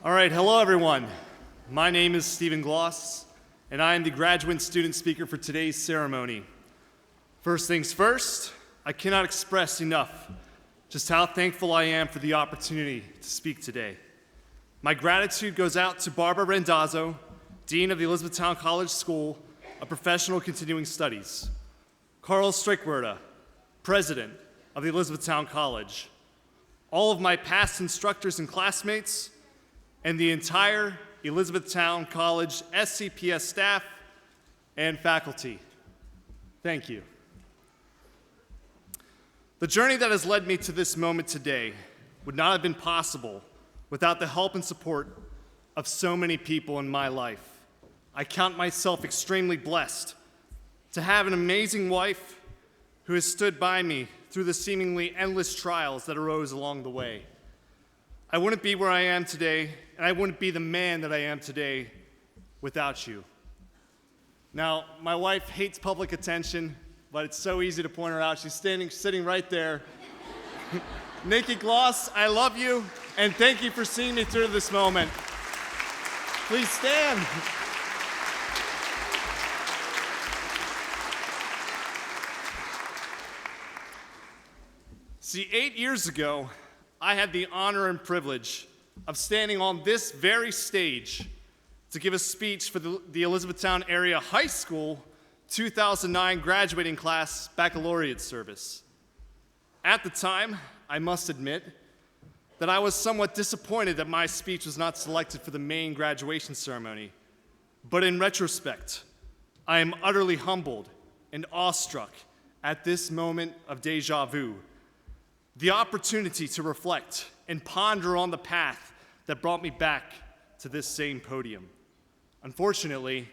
All right, hello everyone. My name is Stephen Gloss, and I am the graduate student speaker for today's ceremony. First things first, I cannot express enough just how thankful I am for the opportunity to speak today. My gratitude goes out to Barbara Randazzo, Dean of the Elizabethtown College School of Professional Continuing Studies, Carl Strickwerda, President of the Elizabethtown College, all of my past instructors and classmates, and the entire Elizabethtown College SCPS staff and faculty. Thank you. The journey that has led me to this moment today would not have been possible without the help and support of so many people in my life. I count myself extremely blessed to have an amazing wife who has stood by me through the seemingly endless trials that arose along the way. I wouldn't be where I am today, and I wouldn't be the man that I am today without you. Now, my wife hates public attention, but it's so easy to point her out. She's sitting right there. Nikki Gloss, I love you, and thank you for seeing me through this moment. Please stand. See, 8 years ago, I had the honor and privilege of standing on this very stage to give a speech for the Elizabethtown Area High School 2009 graduating class baccalaureate service. At the time, I must admit that I was somewhat disappointed that my speech was not selected for the main graduation ceremony. But in retrospect, I am utterly humbled and awestruck at this moment of deja vu. The opportunity to reflect and ponder on the path that brought me back to this same podium. Unfortunately,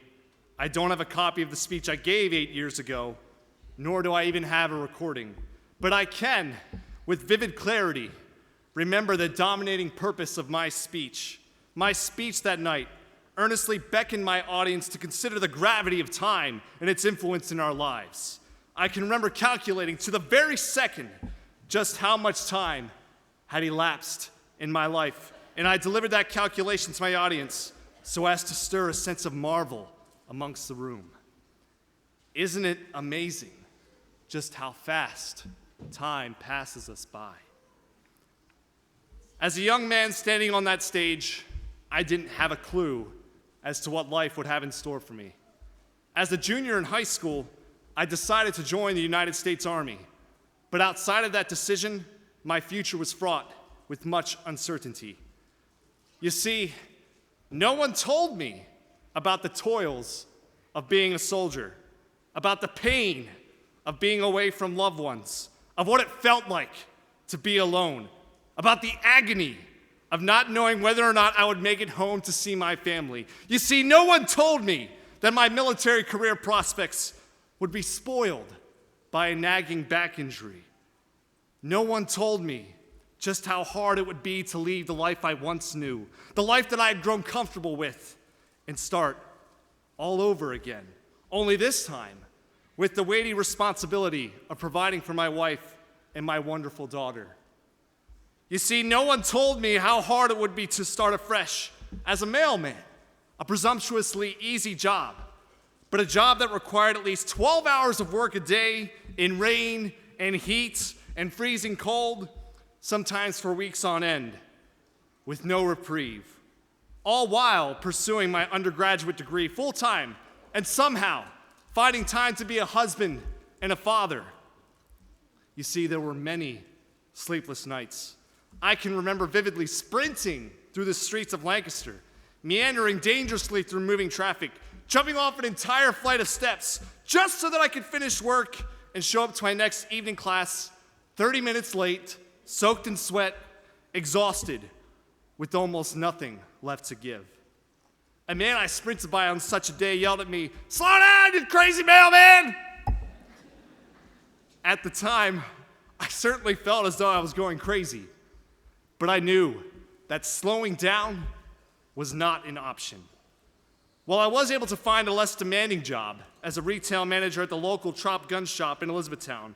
I don't have a copy of the speech I gave 8 years ago, nor do I even have a recording. But I can, with vivid clarity, remember the dominating purpose of my speech. My speech that night earnestly beckoned my audience to consider the gravity of time and its influence in our lives. I can remember calculating to the very second just how much time had elapsed in my life, and I delivered that calculation to my audience so as to stir a sense of marvel amongst the room. Isn't it amazing just how fast time passes us by? As a young man standing on that stage, I didn't have a clue as to what life would have in store for me. As a junior in high school, I decided to join the United States Army. But outside of that decision, my future was fraught with much uncertainty. You see, no one told me about the toils of being a soldier, about the pain of being away from loved ones, of what it felt like to be alone, about the agony of not knowing whether or not I would make it home to see my family. You see, no one told me that my military career prospects would be spoiled by a nagging back injury. No one told me just how hard it would be to leave the life I once knew, the life that I had grown comfortable with, and start all over again. Only this time, with the weighty responsibility of providing for my wife and my wonderful daughter. You see, no one told me how hard it would be to start afresh as a mailman, a presumptuously easy job, but a job that required at least 12 hours of work a day in rain and heat and freezing cold, sometimes for weeks on end, with no reprieve, all while pursuing my undergraduate degree full-time and somehow finding time to be a husband and a father. You see, there were many sleepless nights. I can remember vividly sprinting through the streets of Lancaster, meandering dangerously through moving traffic, jumping off an entire flight of steps just so that I could finish work and show up to my next evening class 30 minutes late, soaked in sweat, exhausted, with almost nothing left to give. A man I sprinted by on such a day yelled at me, "Slow down, you crazy mailman!" At the time, I certainly felt as though I was going crazy, but I knew that slowing down was not an option. While I was able to find a less demanding job as a retail manager at the local Trop gun shop in Elizabethtown,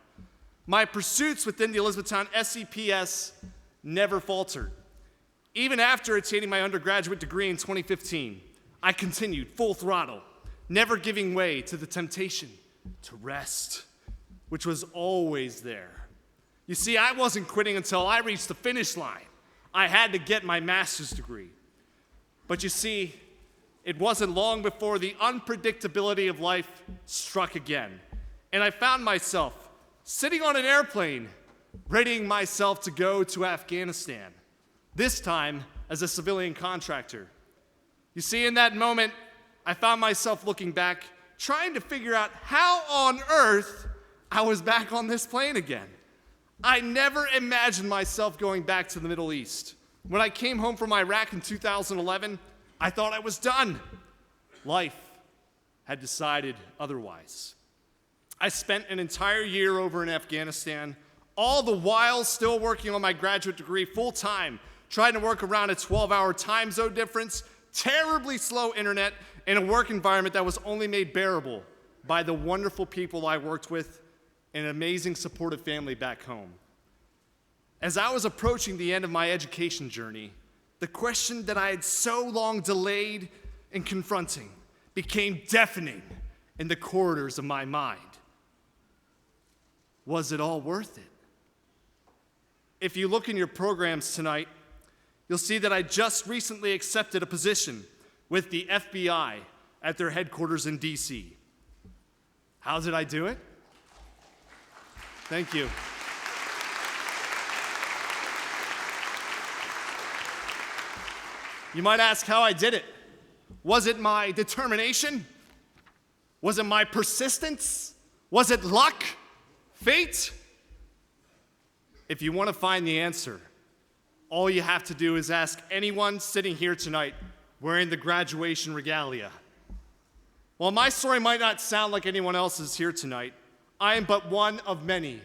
my pursuits within the Elizabethtown SCPS never faltered. Even after attaining my undergraduate degree in 2015, I continued full throttle, never giving way to the temptation to rest, which was always there. You see, I wasn't quitting until I reached the finish line. I had to get my master's degree. But you see, it wasn't long before the unpredictability of life struck again, and I found myself sitting on an airplane, readying myself to go to Afghanistan, this time as a civilian contractor. You see, in that moment, I found myself looking back, trying to figure out how on earth I was back on this plane again. I never imagined myself going back to the Middle East. When I came home from Iraq in 2011, I thought I was done. Life had decided otherwise. I spent an entire year over in Afghanistan, all the while still working on my graduate degree full-time, trying to work around a 12-hour time zone difference, terribly slow internet, and a work environment that was only made bearable by the wonderful people I worked with and an amazing supportive family back home. As I was approaching the end of my education journey, the question that I had so long delayed in confronting became deafening in the corridors of my mind. Was it all worth it? If you look in your programs tonight, you'll see that I just recently accepted a position with the FBI at their headquarters in DC. How did I do it? Thank you. You might ask how I did it. Was it my determination? Was it my persistence? Was it luck? Fate? If you want to find the answer, all you have to do is ask anyone sitting here tonight wearing the graduation regalia. While my story might not sound like anyone else's here tonight, I am but one of many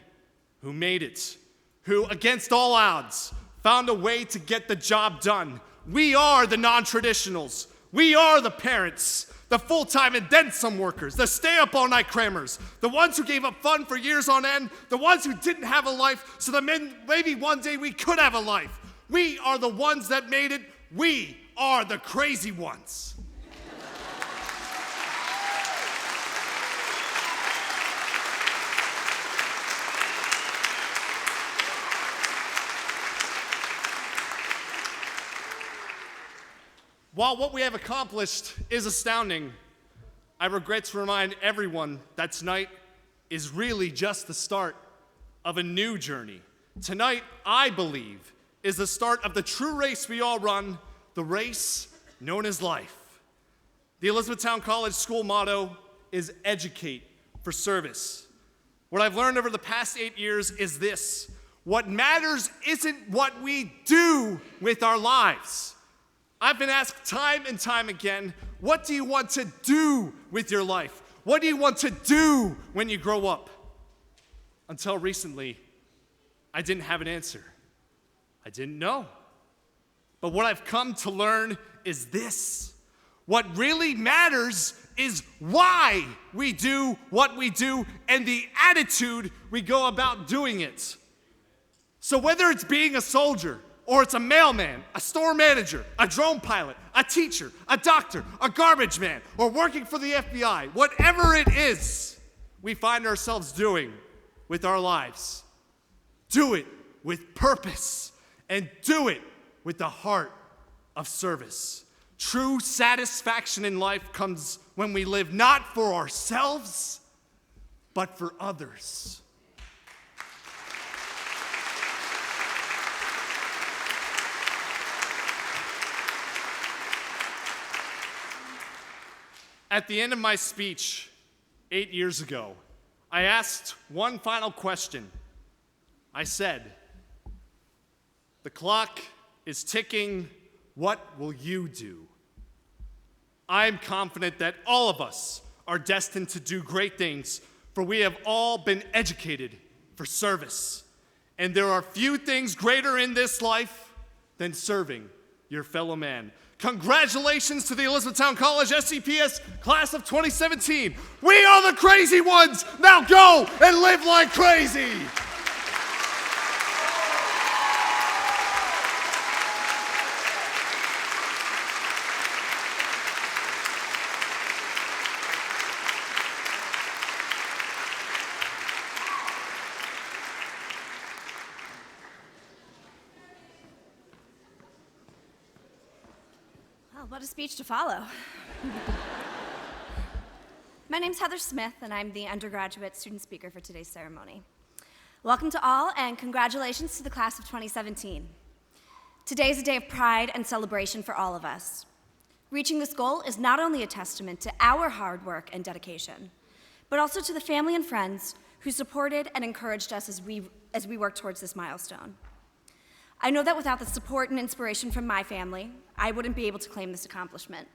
who made it, who, against all odds, found a way to get the job done. We are the non-traditionals. We are the parents, the full-time and then some workers, the stay-up-all-night crammers, the ones who gave up fun for years on end, the ones who didn't have a life so that maybe one day we could have a life. We are the ones that made it. We are the crazy ones. While what we have accomplished is astounding, I regret to remind everyone that tonight is really just the start of a new journey. Tonight, I believe, is the start of the true race we all run, the race known as life. The Elizabethtown College school motto is educate for service. What I've learned over the past 8 years is this: what matters isn't what we do with our lives. I've been asked time and time again, what do you want to do with your life? What do you want to do when you grow up? Until recently, I didn't have an answer. I didn't know. But what I've come to learn is this: what really matters is why we do what we do and the attitude we go about doing it. So whether it's being a soldier, or it's a mailman, a store manager, a drone pilot, a teacher, a doctor, a garbage man, or working for the FBI, whatever it is we find ourselves doing with our lives, do it with purpose and do it with the heart of service. True satisfaction in life comes when we live not for ourselves, but for others. At the end of my speech 8 years ago, I asked one final question. I said, "The clock is ticking. What will you do?" I'm confident that all of us are destined to do great things, for we have all been educated for service. And there are few things greater in this life than serving your fellow man. Congratulations to the Elizabethtown College SCPS class of 2017. We are the crazy ones. Now go and live like crazy. Well, what a speech to follow. My name's Heather Smith, and I'm the undergraduate student speaker for today's ceremony. Welcome to all, and congratulations to the class of 2017. Today is a day of pride and celebration for all of us. Reaching this goal is not only a testament to our hard work and dedication, but also to the family and friends who supported and encouraged us as we work towards this milestone. I know that without the support and inspiration from my family, I wouldn't be able to claim this accomplishment.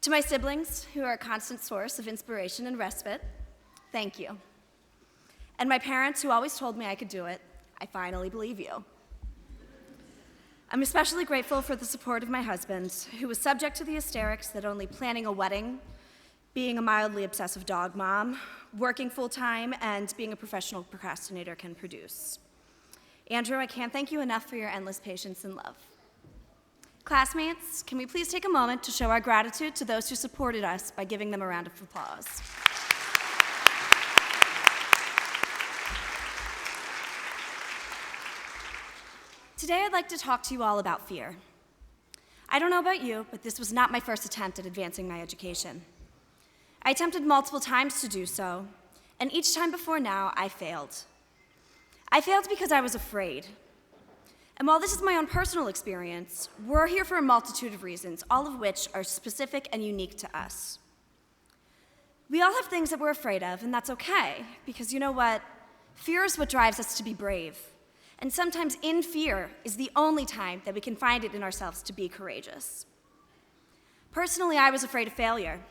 To my siblings, who are a constant source of inspiration and respite, thank you. And my parents, who always told me I could do it, I finally believe you. I'm especially grateful for the support of my husband, who was subject to the hysterics that only planning a wedding, being a mildly obsessive dog mom, working full-time, and being a professional procrastinator can produce. Andrew, I can't thank you enough for your endless patience and love. Classmates, can we please take a moment to show our gratitude to those who supported us by giving them a round of applause? Today, I'd like to talk to you all about fear. I don't know about you, but this was not my first attempt at advancing my education. I attempted multiple times to do so, and each time before now, I failed. I failed because I was afraid. And while this is my own personal experience, we're here for a multitude of reasons, all of which are specific and unique to us. We all have things that we're afraid of, and that's okay, because you know what? Fear is what drives us to be brave. And sometimes in fear is the only time that we can find it in ourselves to be courageous. Personally, I was afraid of failure.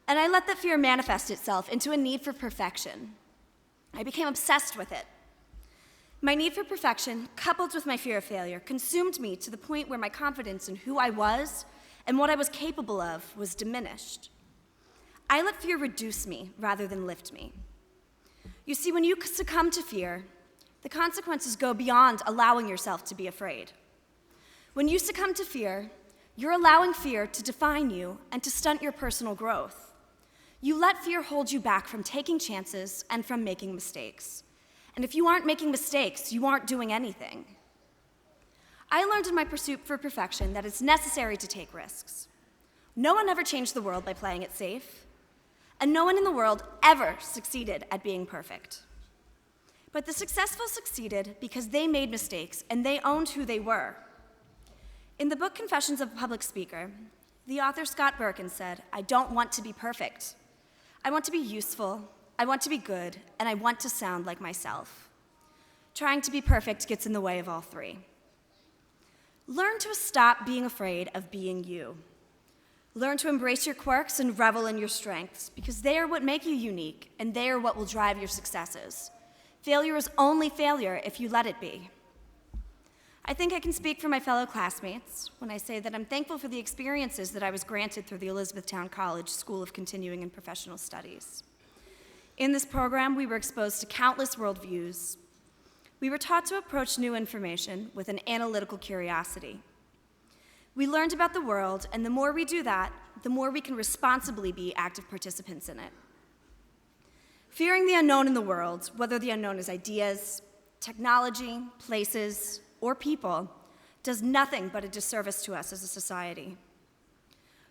And I let that fear manifest itself into a need for perfection. I became obsessed with it. My need for perfection, coupled with my fear of failure, consumed me to the point where my confidence in who I was and what I was capable of was diminished. I let fear reduce me rather than lift me. You see, when you succumb to fear, the consequences go beyond allowing yourself to be afraid. When you succumb to fear, you're allowing fear to define you and to stunt your personal growth. You let fear hold you back from taking chances and from making mistakes. And if you aren't making mistakes, you aren't doing anything. I learned in my pursuit for perfection that it's necessary to take risks. No one ever changed the world by playing it safe, and no one in the world ever succeeded at being perfect. But the successful succeeded because they made mistakes and they owned who they were. In the book Confessions of a Public Speaker, the author Scott Berkun said, "I don't want to be perfect. I want to be useful, I want to be good, and I want to sound like myself." Trying to be perfect gets in the way of all three. Learn to stop being afraid of being you. Learn to embrace your quirks and revel in your strengths, because they are what make you unique, and they are what will drive your successes. Failure is only failure if you let it be. I think I can speak for my fellow classmates when I say that I'm thankful for the experiences that I was granted through the Elizabethtown College School of Continuing and Professional Studies. In this program, we were exposed to countless worldviews. We were taught to approach new information with an analytical curiosity. We learned about the world, and the more we do that, the more we can responsibly be active participants in it. Fearing the unknown in the world, whether the unknown is ideas, technology, places, or people, does nothing but a disservice to us as a society.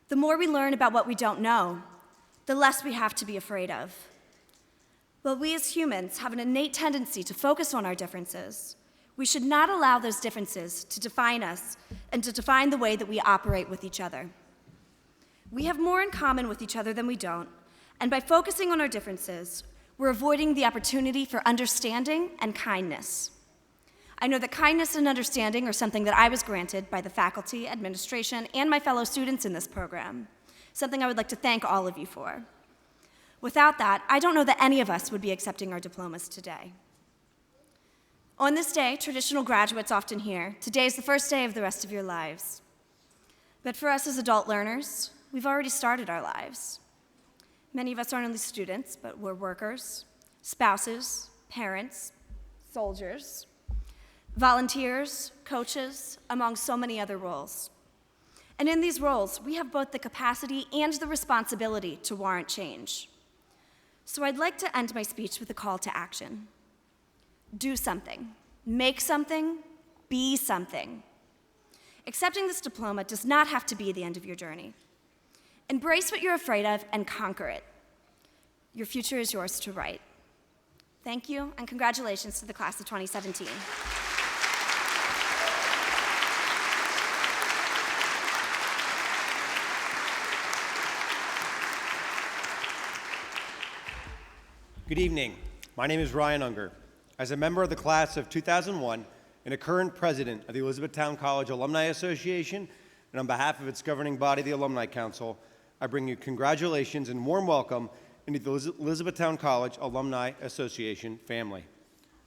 The more we learn about what we don't know, the less we have to be afraid of. While we as humans have an innate tendency to focus on our differences, we should not allow those differences to define us and to define the way that we operate with each other. We have more in common with each other than we don't, and by focusing on our differences, we're avoiding the opportunity for understanding and kindness. I know that kindness and understanding are something that I was granted by the faculty, administration, and my fellow students in this program, something I would like to thank all of you for. Without that, I don't know that any of us would be accepting our diplomas today. On this day, traditional graduates often hear, "Today is the first day of the rest of your lives." But for us as adult learners, we've already started our lives. Many of us aren't only students, but we're workers, spouses, parents, soldiers, volunteers, coaches, among so many other roles. And in these roles, we have both the capacity and the responsibility to warrant change. So I'd like to end my speech with a call to action. Do something. Make something. Be something. Accepting this diploma does not have to be the end of your journey. Embrace what you're afraid of and conquer it. Your future is yours to write. Thank you, and congratulations to the class of 2017. Good evening. My name is Ryan Unger. As a member of the class of 2001 and a current president of the Elizabethtown College Alumni Association, and on behalf of its governing body, the Alumni Council, I bring you congratulations and warm welcome into the Elizabethtown College Alumni Association family.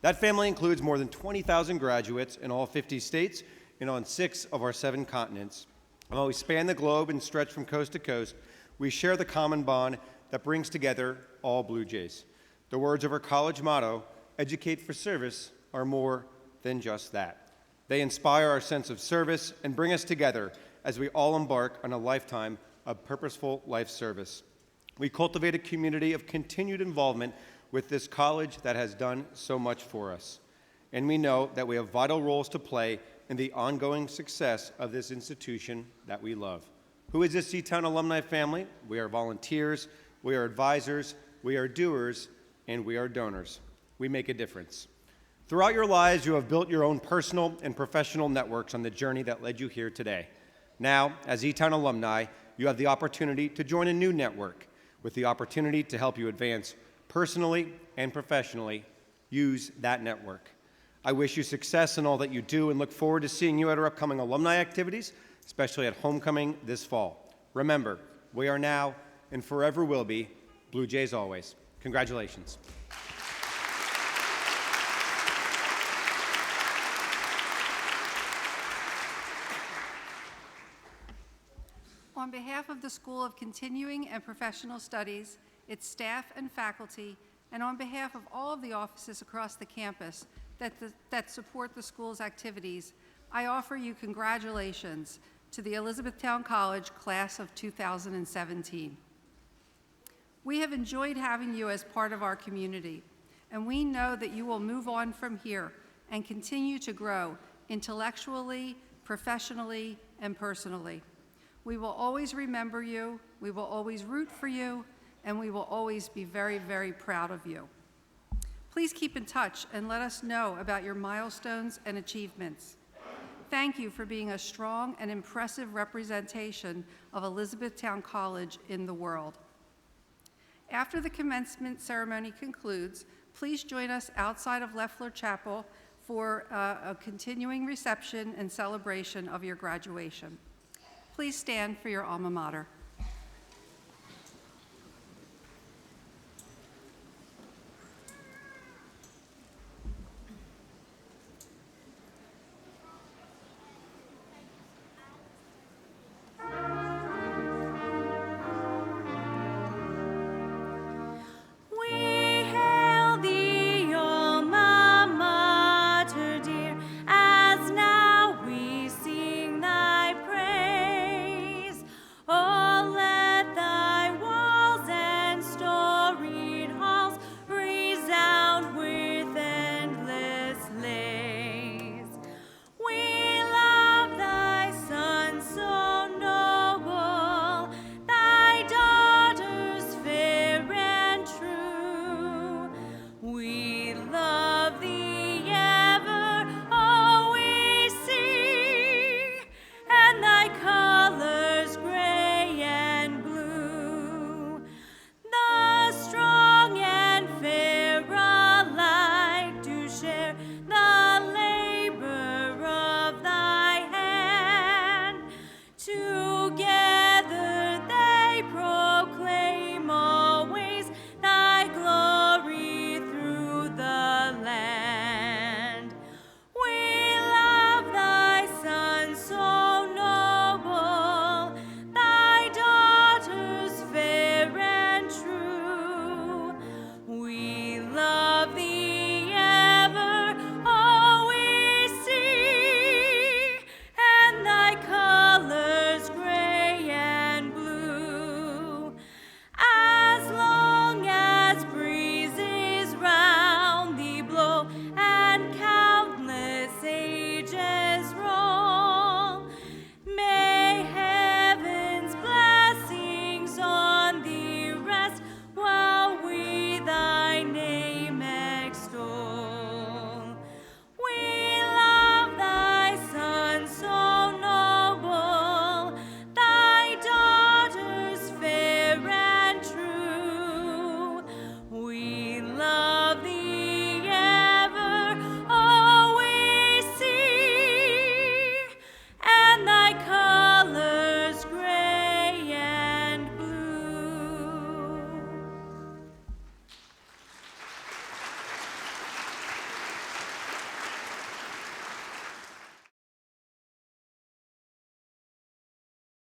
That family includes more than 20,000 graduates in all 50 states and on 6 of our 7 continents. While we span the globe and stretch from coast to coast, we share the common bond that brings together all Blue Jays. The words of our college motto, "Educate for Service," are more than just that. They inspire our sense of service and bring us together as we all embark on a lifetime of purposeful life service. We cultivate a community of continued involvement with this college that has done so much for us. And we know that we have vital roles to play in the ongoing success of this institution that we love. Who is this E-Town alumni family? We are volunteers, we are advisors, we are doers, and we are donors. We make a difference. Throughout your lives, you have built your own personal and professional networks on the journey that led you here today. Now, as E-Town alumni, you have the opportunity to join a new network with the opportunity to help you advance personally and professionally. Use that network. I wish you success in all that you do and look forward to seeing you at our upcoming alumni activities, especially at homecoming this fall. Remember, we are now and forever will be Blue Jays always. Congratulations. On behalf of the School of Continuing and Professional Studies, its staff and faculty, and on behalf of all of the offices across the campus that support the school's activities, I offer you congratulations to the Elizabethtown College Class of 2017. We have enjoyed having you as part of our community, and we know that you will move on from here and continue to grow intellectually, professionally, and personally. We will always remember you, we will always root for you, and we will always be very, very proud of you. Please keep in touch and let us know about your milestones and achievements. Thank you for being a strong and impressive representation of Elizabethtown College in the world. After the commencement ceremony concludes, please join us outside of Leffler Chapel for a continuing reception and celebration of your graduation. Please stand for your alma mater.